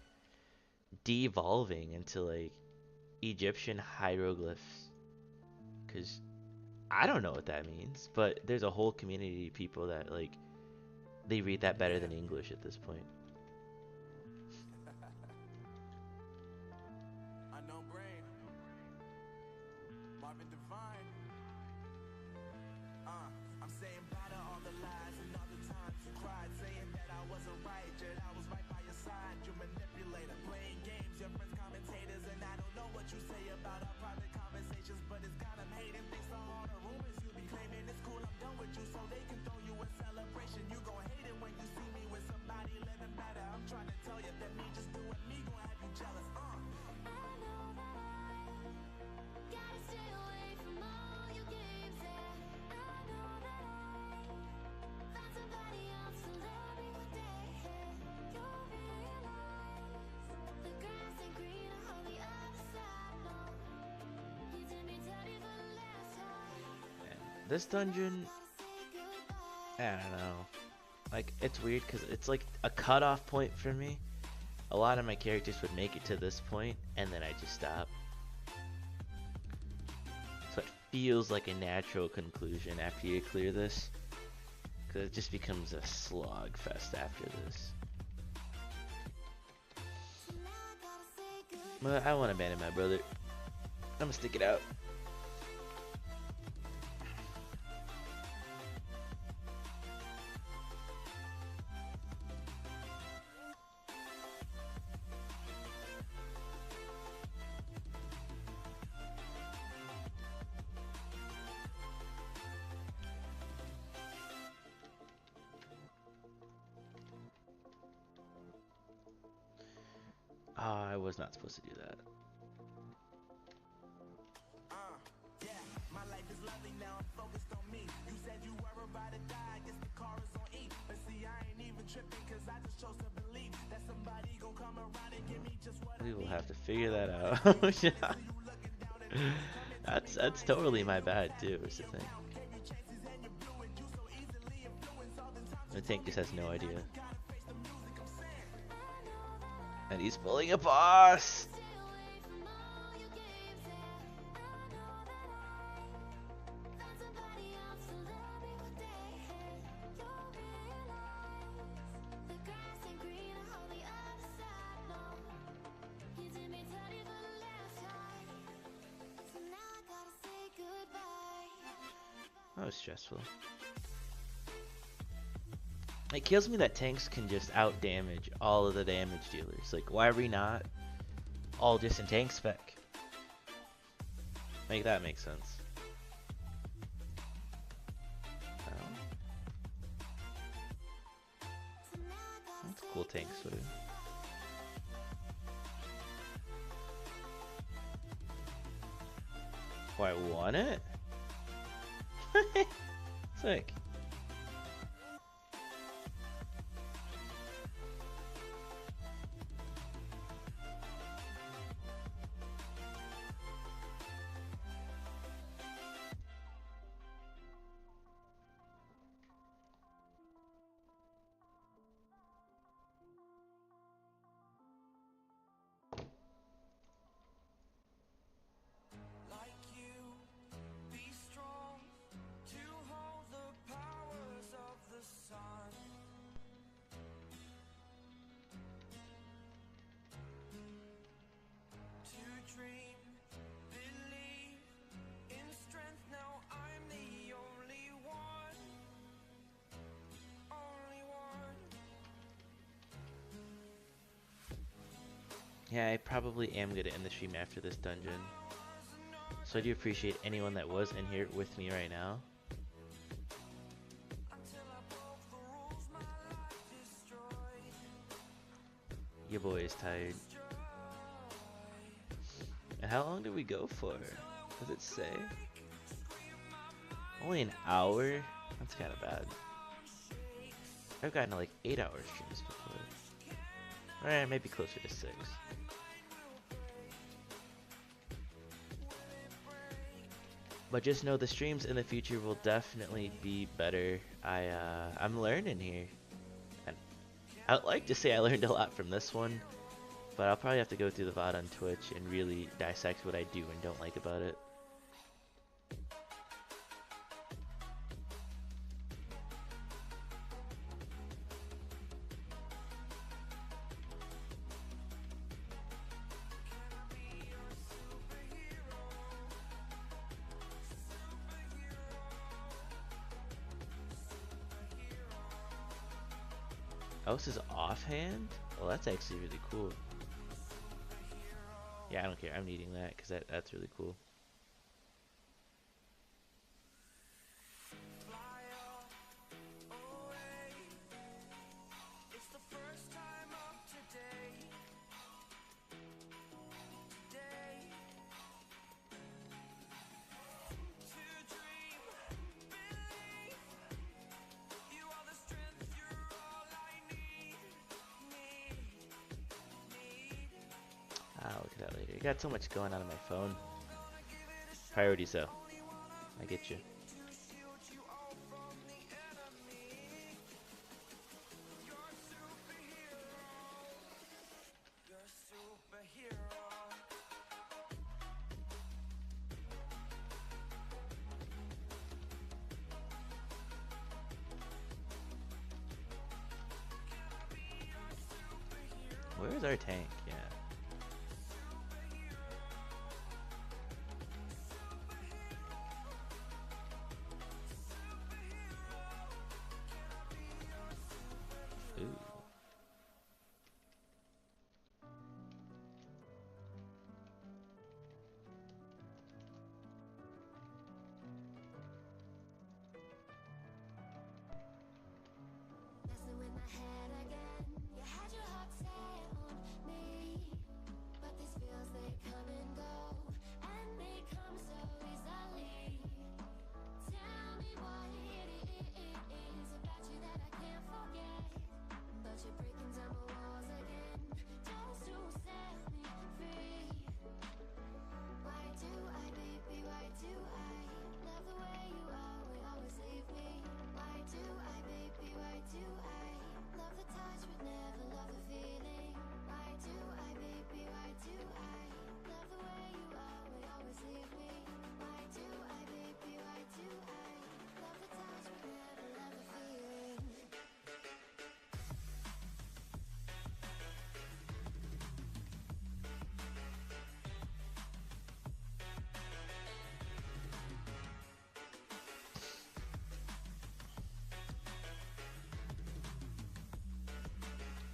devolving into like Egyptian hieroglyphs, because I don't know what that means, but there's a whole community of people that like they read that better than English at this point. This dungeon, I don't know. Like, it's weird because it's like a cutoff point for me. A lot of my characters would make it to this point, and then I just stop. So it feels like a natural conclusion after you clear this, because it just becomes a slog fest after this. But I won't abandon my brother. I'm gonna stick it out. I was not supposed to do that. Yeah, my life is lovely now. I'm focused on me. You said you were about to die. I guess the car is on E. But see, I ain't even tripping, cause I just chose to believe that somebody gon' come around and give me just what We I will need. have to figure that out. Yeah. That's totally my bad too, is the thing. The tank just has no idea. And he's pulling a boss! That was stressful. It kills me that tanks can just out damage all of the damage dealers. Like, why are we not all just in tank spec? Make that make sense. That's a cool tank sword. Oh, I won it? Sick. Yeah, I probably am gonna end the stream after this dungeon. So I do appreciate anyone that was in here with me right now. Your boy is tired. And how long did we go for? Does it say? Only an hour? That's kind of bad. I've gotten to like 8-hour streams before. Alright, maybe closer to 6. But just know the streams in the future will definitely be better. I'm learning here. And I'd like to say I learned a lot from this one, but I'll probably have to go through the VOD on Twitch and really dissect what I do and don't like about it. Oh, this is offhand? Well, that's actually really cool. Yeah, I don't care. I'm needing that because that's really cool. I'll look at that later. I got so much going on my phone. Priorities though. I get you. Where's our tank? Yeah. Ooh. Messing with my head again. You had your heart set on me.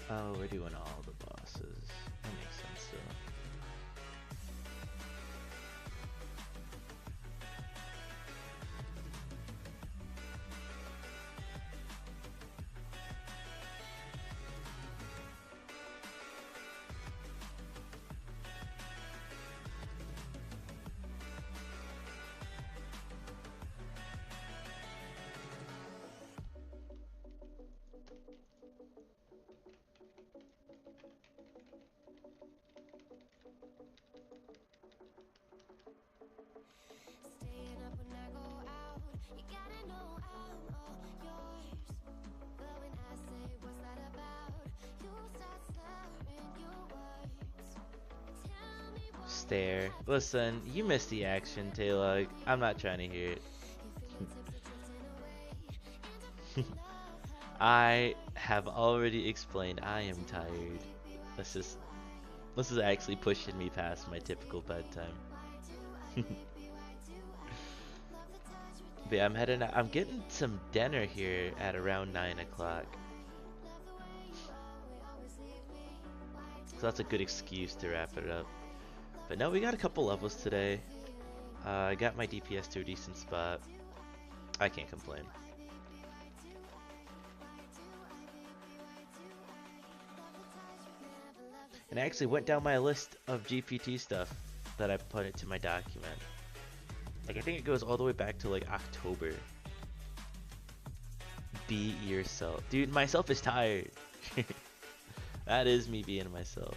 Oh, we're doing all the bosses. That makes sense though. Staying up when I go out, you gotta know I'm all yours. But when I say what's that about, you start slurring your words. Tell me what Stare. Listen, you missed the action, Taylor. I'm not trying to hear it. you feeling tipsy, drifting away. I have already explained I am tired. This is actually pushing me past my typical bedtime. But yeah, I'm heading out. I'm getting some dinner here at around 9 o'clock. So that's a good excuse to wrap it up. But no, we got a couple levels today. I got my DPS to a decent spot. I can't complain. And I actually went down my list of GPT stuff that I put into my document. Like, I think it goes all the way back to like October. Be yourself. Dude, myself is tired. That is me being myself.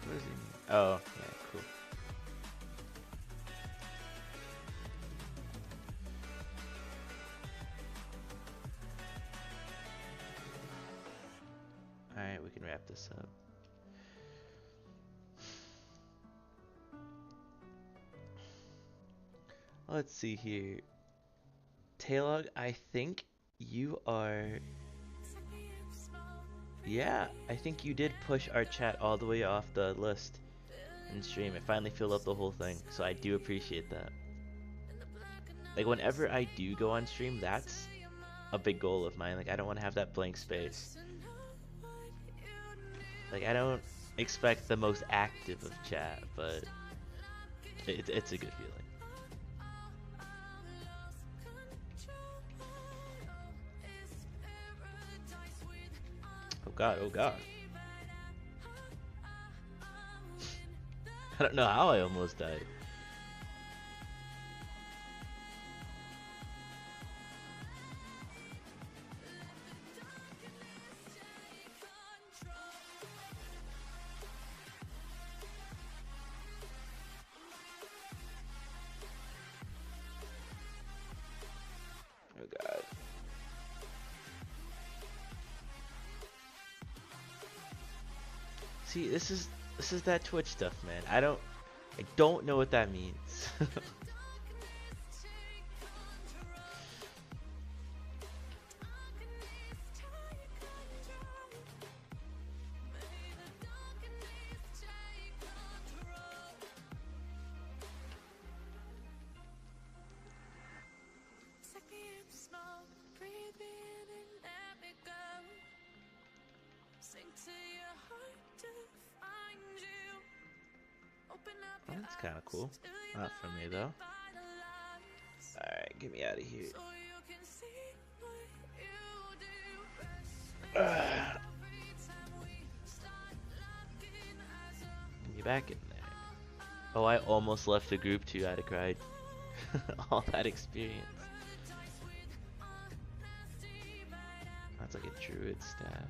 What does he mean? Oh, yeah, cool. Alright, we can wrap this up. Let's see here. Taylog, I think you are... Yeah, I think you did push our chat all the way off the list in stream. It finally filled up the whole thing, so I do appreciate that. Like, whenever I do go on stream, that's a big goal of mine. Like, I don't want to have that blank space. Like, I don't expect the most active of chat, but it's a good feeling. Oh god, oh god. I don't know how I almost died. Oh god. See, this is that Twitch stuff, man. I don't know what that means. Oh, that's kind of cool. Not for me though. Alright, get me out of here. Get me back in there. Oh, I almost left the group too. I'd have cried. All that experience. That's like a druid staff.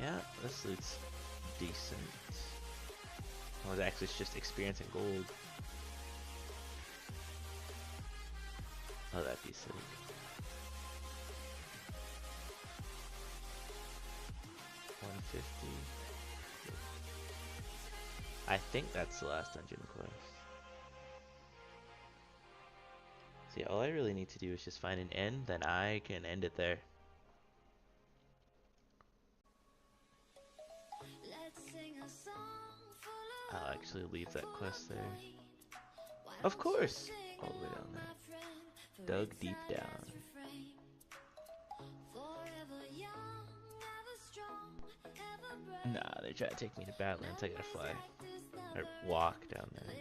Yeah, this looks decent. Oh, actually, it's just experience and gold. Oh, that'd be sick. 50. I think that's the last dungeon quest. See, all I really need to do is just find an end, then I can end it there. I'll actually leave that quest there. Of course! All the way down there. Dug deep down. Nah, they try to take me to Badlands. I gotta fly. Or walk down there.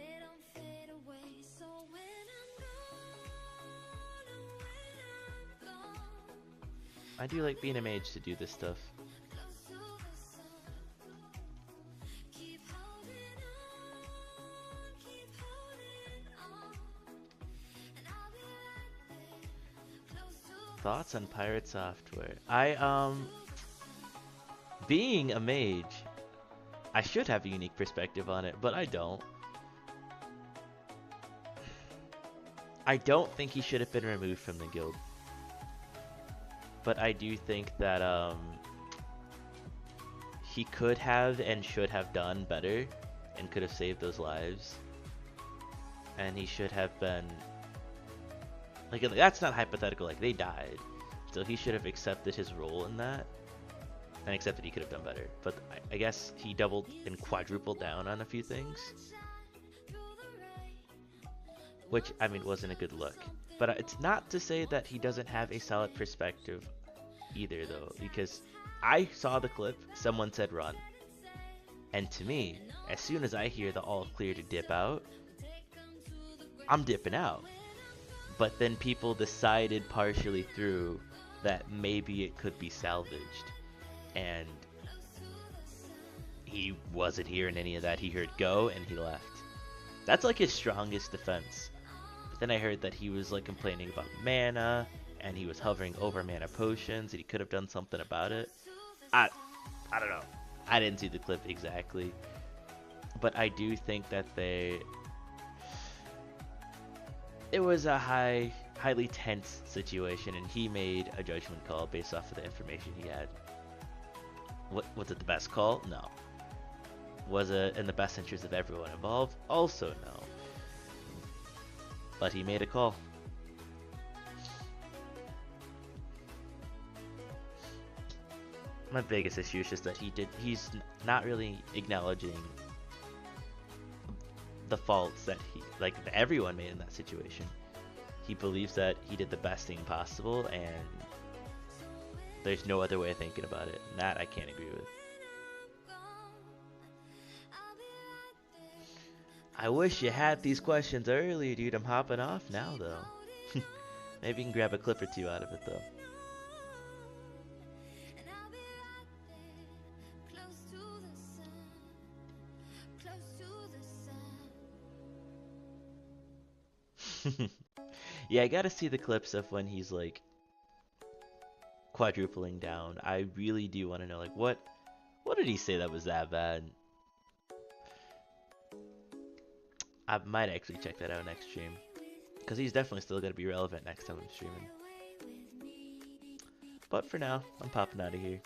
I do like being a mage to do this stuff. Thoughts on pirate software? Being a mage, I should have a unique perspective on it, but I don't. I don't think he should have been removed from the guild. But I do think that he could have and should have done better and could have saved those lives. And he should have been... Like, that's not hypothetical, like, they died. So he should have accepted his role in that. And accepted he could have done better. But I guess he doubled and quadrupled down on a few things. Which, I mean, wasn't a good look. But it's not to say that he doesn't have a solid perspective either, though. Because I saw the clip, someone said run. And to me, as soon as I hear the all clear to dip out, I'm dipping out. But then people decided partially through that maybe it could be salvaged. And he wasn't hearing any of that. He heard go and he left. That's like his strongest defense. But then I heard that he was like complaining about mana and he was hovering over mana potions and he could have done something about it. I don't know. I didn't see the clip exactly. But I do think that it was a highly tense situation, and he made a judgment call based off of the information he had. Was it the best call? No. Was it in the best interest of everyone involved? Also no. But he made a call. My biggest issue is just that he's not really acknowledging the faults that everyone made in that situation. He believes that he did the best thing possible, and there's no other way of thinking about it. And that I can't agree with. I wish you had these questions earlier, dude. I'm hopping off now, though. Maybe you can grab a clip or two out of it, though. Yeah, I gotta see the clips of when he's like quadrupling down. I really do want to know, like, what did he say that was that bad? I might actually check that out next stream, because he's definitely still gonna be relevant next time I'm streaming. But for now, I'm popping out of here.